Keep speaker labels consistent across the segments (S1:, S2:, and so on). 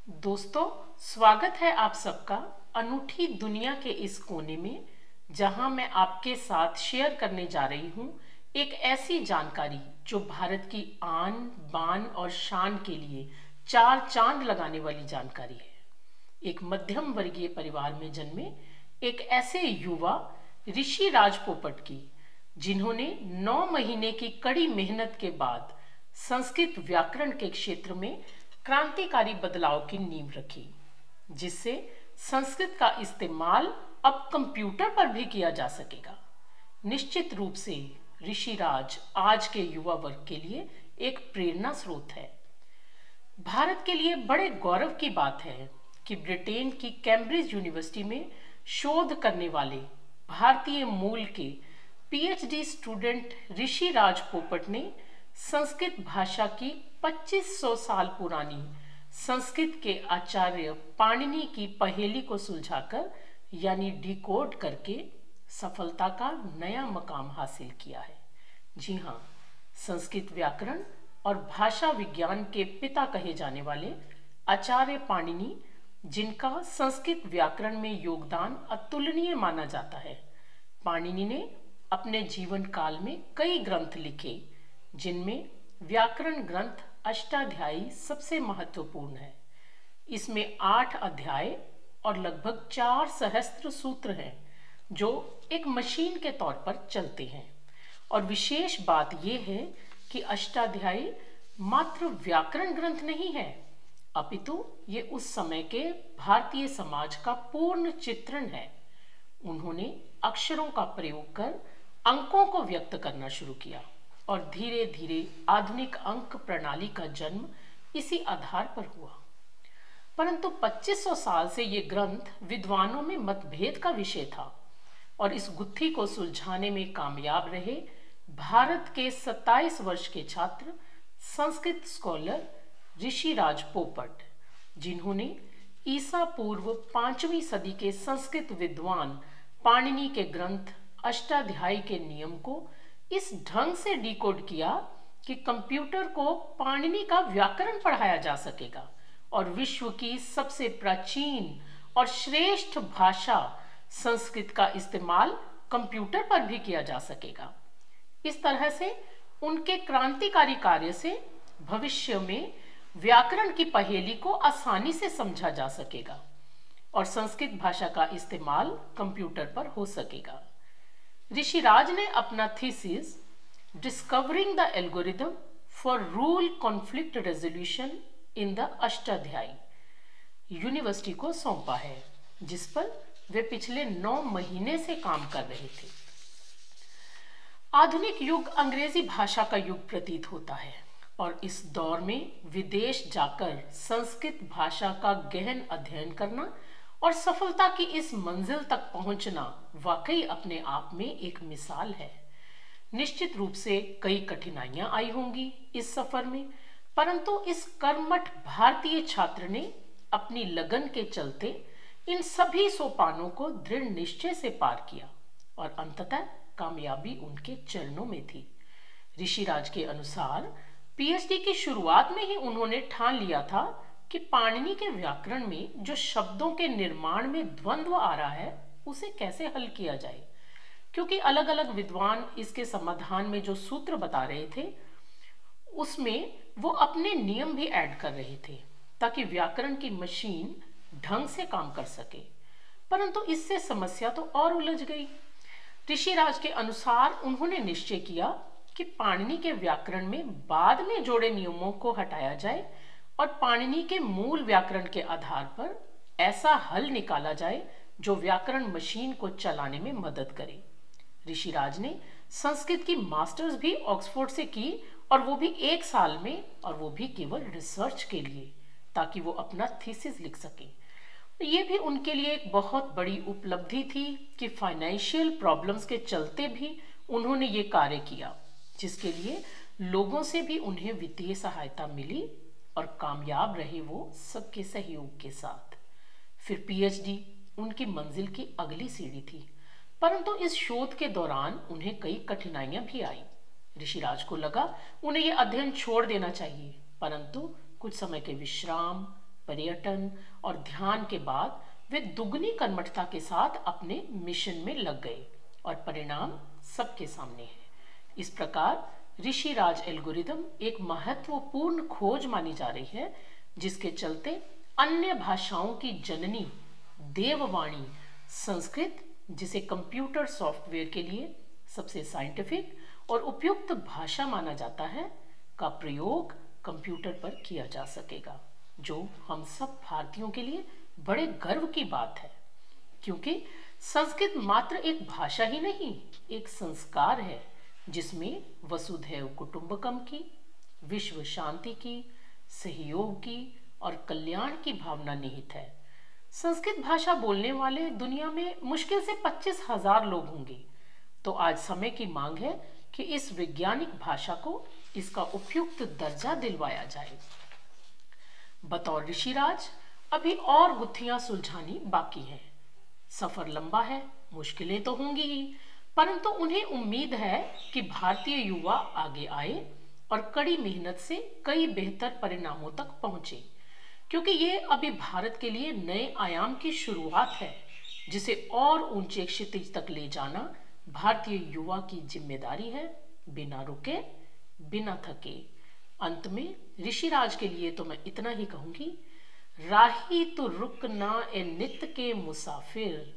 S1: दोस्तों, स्वागत है आप सबका अनूठी दुनिया के इस कोने में, जहां मैं आपके साथ शेयर करने जा रही हूं एक ऐसी जानकारी जो भारत की आन बान और शान के लिए चार चांद लगाने वाली जानकारी है। एक मध्यम वर्गीय परिवार में जन्मे एक ऐसे युवा ऋषि राज पोपट की, जिन्होंने 9 महीने की कड़ी मेहनत के बाद संस्कृत व्याकरण के क्षेत्र में क्रांतिकारी बदलाव की नींव रखी, जिससे संस्कृत का इस्तेमाल अब कंप्यूटर पर भी किया जा सकेगा। निश्चित रूप से ऋषिराज आज के युवा वर्ग के लिए एक प्रेरणा स्रोत है। भारत के लिए बड़े गौरव की बात है कि ब्रिटेन की कैम्ब्रिज यूनिवर्सिटी में शोध करने वाले भारतीय मूल के पीएचडी स्टूडेंट ऋषि राज पोपट ने संस्कृत भाषा की 2500 साल पुरानी संस्कृत के आचार्य पाणिनि की पहेली को सुलझाकर यानी डिकोड करके सफलता का नया मकाम हासिल किया है। जी हाँ, संस्कृत व्याकरण और भाषा विज्ञान के पिता कहे जाने वाले आचार्य पाणिनि, जिनका संस्कृत व्याकरण में योगदान अतुलनीय माना जाता है। पाणिनि ने अपने जीवन काल में कई ग्रंथ लिखे, जिनमें व्याकरण ग्रंथ अष्टाध्यायी सबसे महत्वपूर्ण है। इसमें 8 अध्याय और लगभग 4 सहस्त्र सूत्र हैं, जो एक मशीन के तौर पर चलते हैं। और विशेष बात यह है कि अष्टाध्यायी मात्र व्याकरण ग्रंथ नहीं है, अपितु ये उस समय के भारतीय समाज का पूर्ण चित्रण है। उन्होंने अक्षरों का प्रयोग कर अंकों को व्यक्त करना शुरू किया और धीरे धीरे आधुनिक अंक प्रणाली का जन्म इसी आधार पर हुआ। परंतु 2500 साल से ये ग्रंथ विद्वानों में मतभेद का विषय था और इस गुत्थी को सुलझाने में कामयाब रहे भारत के 27 वर्ष के छात्र संस्कृत स्कॉलर ऋषि राज पोपट, जिन्होंने ईसा पूर्व 5वीं सदी के संस्कृत विद्वान पाणिनि के ग्रंथ अष्टाध्यायी के नियम को इस ढंग से डिकोड किया कि कंप्यूटर को पाणिनि का व्याकरण पढ़ाया जा सकेगा और विश्व की सबसे प्राचीन और श्रेष्ठ भाषा संस्कृत का इस्तेमाल कंप्यूटर पर भी किया जा सकेगा। इस तरह से उनके क्रांतिकारी कार्य से भविष्य में व्याकरण की पहेली को आसानी से समझा जा सकेगा और संस्कृत भाषा का इस्तेमाल कंप्यूटर पर हो सकेगा। ऋषिराज ने अपना thesis discovering the algorithm for rule conflict resolution in the Ashtadhyayi university को सौंपा है, जिस पर वे पिछले 9 महीने से काम कर रहे थे। आधुनिक युग अंग्रेजी भाषा का युग प्रतीत होता है और इस दौर में विदेश जाकर संस्कृत भाषा का गहन अध्ययन करना और सफलता की इस मंजिल तक पहुंचना वाकई अपने आप में एक मिसाल है। निश्चित रूप से कई कठिनाइयां आई होंगी इस सफर में, परंतु इस कर्मठ भारतीय छात्र ने अपनी लगन के चलते इन सभी सोपानों को दृढ़ निश्चय से पार किया और अंततः कामयाबी उनके चरणों में थी। ऋषिराज के अनुसार पीएचडी की शुरुआत में ही उन्होंने ठान लिया था कि पाणिनि के व्याकरण में जो शब्दों के निर्माण में द्वंद्व आ रहा है उसे कैसे हल किया जाए, क्योंकि अलग अलग विद्वान इसके समाधान में जो सूत्र बता रहे थे उसमें वो अपने नियम भी ऐड कर रहे थे ताकि व्याकरण की मशीन ढंग से काम कर सके। परंतु इससे समस्या तो और उलझ गई। ऋषिराज के अनुसार उन्होंने निश्चय किया कि पाणिनि के व्याकरण में बाद में जोड़े नियमों को हटाया जाए और पाणिनि के मूल व्याकरण के आधार पर ऐसा हल निकाला जाए जो व्याकरण मशीन को चलाने में मदद करे। ऋषिराज ने संस्कृत की मास्टर्स भी ऑक्सफोर्ड से की और वो भी 1 साल में, और वो भी केवल रिसर्च के लिए, ताकि वो अपना थीसिस लिख सके। ये भी उनके लिए एक बहुत बड़ी उपलब्धि थी कि फाइनेंशियल प्रॉब्लम्स के चलते भी उन्होंने ये कार्य किया, जिसके लिए लोगों से भी उन्हें वित्तीय सहायता मिली और कामयाब रहे वो सबके सहयोग के साथ। फिर पीएचडी उनकी मंजिल की अगली सीढ़ी थी, परंतु इस शोध के दौरान उन्हें कई कठिनाइयां भी आई। ऋषिराज को लगा उन्हें यह अध्ययन छोड़ देना चाहिए, परंतु कुछ समय के विश्राम, पर्यटन और ध्यान के बाद वे दुगनी कर्मठता के साथ अपने मिशन में लग गए और परिणाम सबके सामने है। इस प्रकार ऋषिराज एल्गोरिदम एक महत्वपूर्ण खोज मानी जा रही है, जिसके चलते अन्य भाषाओं की जननी देववाणी संस्कृत, जिसे कंप्यूटर सॉफ्टवेयर के लिए सबसे साइंटिफिक और उपयुक्त भाषा माना जाता है, का प्रयोग कंप्यूटर पर किया जा सकेगा, जो हम सब भारतीयों के लिए बड़े गर्व की बात है, क्योंकि संस्कृत मात्र एक भाषा ही नहीं, एक संस्कार है जिसमें वसुधैव कुटुंबकम की, विश्व शांति की, सहयोग की और कल्याण की भावना निहित है। संस्कृत भाषा बोलने वाले दुनिया में मुश्किल से 25,000 लोग होंगे, तो आज समय की मांग है कि इस वैज्ञानिक भाषा को इसका उपयुक्त दर्जा दिलवाया जाए। बतौर ऋषिराज अभी और गुत्थियां सुलझानी बाकी हैं। सफर लंबा है, मुश्किलें तो होंगी ही, परंतु उन्हें उम्मीद है कि भारतीय युवा आगे आए और कड़ी मेहनत से कई बेहतर परिणामों तक पहुंचे, क्योंकि ये अभी भारत के लिए नए आयाम की शुरुआत है, जिसे और ऊंचे क्षितिज तक ले जाना भारतीय युवा की जिम्मेदारी है, बिना रुके, बिना थके। अंत में ऋषिराज के लिए तो मैं इतना ही कहूंगी, राही तो रुक ना ए नित के मुसाफिर,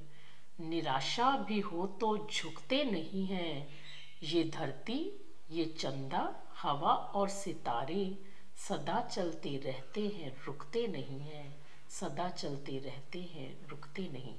S1: निराशा भी हो तो झुकते नहीं हैं, ये धरती, ये चंदा, हवा और सितारे सदा चलते रहते हैं, रुकते नहीं हैं, सदा चलते रहते हैं, रुकते नहीं।